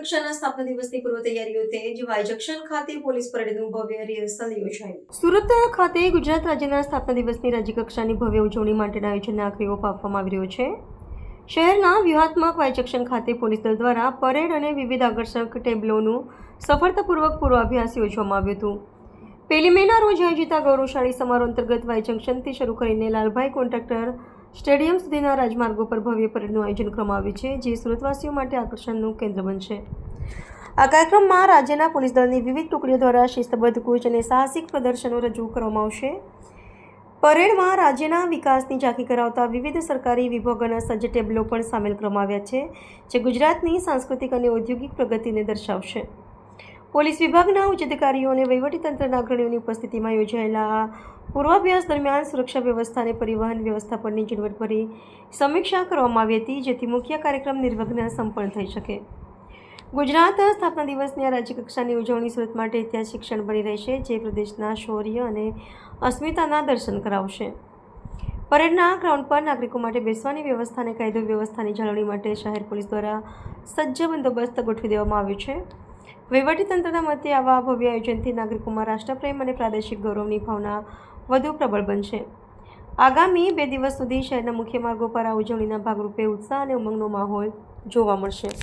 કક્ષાના સ્થાપના દિવસની પૂર્વ તૈયારીઓ તેજ વાય જંકશન ખાતે પોલીસ પરેડનું ભવ્ય રિહર્સલ યોજાયું. સુરત ખાતે ગુજરાત રાજ્યના સ્થાપના દિવસની રાજ્યકક્ષાની ભવ્ય ઉજવણી માટેના આયોજનને આખરી ઓપ આપવામાં આવી રહ્યો છે. શહેરના વ્યૂહાત્મક વાય જંકશન ખાતે પોલીસ દળ દ્વારા પરેડ અને વિવિધ આકર્ષક ટેબ્લોનું સફળતાપૂર્વક પૂર્વાભ્યાસ યોજવામાં આવ્યું હતું. 1 મેના રોજ આયોજિત આ ગૌરવશાળી સમારોહ અંતર્ગત વાય જંકશનથી શરૂ કરીને લાલભાઈ કોન્ટ્રાક્ટર સ્ટેડિયમ સુધીના રાજમાર્ગો પર ભવ્ય પરેડનું આયોજન કરવામાં આવ્યું છે, જે સુરતવાસીઓ માટે આકર્ષણનું કેન્દ્ર બનશે. આ કાર્યક્રમમાં રાજ્યના પોલીસ દળની વિવિધ ટુકડીઓ દ્વારા શિસ્તબદ્ધ કૂચ અને સાહસિક પ્રદર્શનો રજૂ કરવામાં આવશે. પરેડમાં રાજ્યના વિકાસની ઝાંખી કરાવતા વિવિધ સરકારી વિભાગોના સજ્જ ટેબ્લો પણ સામેલ કરવામાં આવ્યા છે, જે ગુજરાતની સાંસ્કૃતિક અને ઔદ્યોગિક પ્રગતિને દર્શાવશે. પોલીસ વિભાગના ઉચ્ચ અધિકારીઓ અને વહીવટીતંત્રના અગ્રણીઓની ઉપસ્થિતિમાં યોજાયેલા આ પૂર્વાભ્યાસ દરમિયાન સુરક્ષા વ્યવસ્થા અને પરિવહન વ્યવસ્થા પરની ઝીણવટભરી સમીક્ષા કરવામાં આવી હતી, જેથી મુખ્ય કાર્યક્રમ નિર્વિઘ્ને સંપન્ન થઈ શકે. ગુજરાત સ્થાપના દિવસની આ રાજ્યકક્ષાની ઉજવણી સુરત માટે ઐતિહાસિક ક્ષણ બની રહેશે, જે પ્રદેશના શૌર્ય અને અસ્મિતાના દર્શન કરાવશે. પરેડના ગ્રાઉન્ડ પર નાગરિકો માટે બેસવાની વ્યવસ્થા અને કાયદો વ્યવસ્થાની જાળવણી માટે શહેર પોલીસ દ્વારા સજ્જ બંદોબસ્ત ગોઠવી દેવામાં આવ્યો છે. વહીવટીતંત્રના મતે આવા ભવ્ય આયોજનથી નાગરિકોમાં રાષ્ટ્રપ્રેમ અને પ્રાદેશિક ગૌરવની ભાવના વધુ પ્રબળ બનશે. આગામી 2 દિવસ સુધી શહેરના મુખ્ય માર્ગો પર આ ઉજવણીના ભાગરૂપે ઉત્સાહ અને ઉમંગનો માહોલ જોવા મળશે.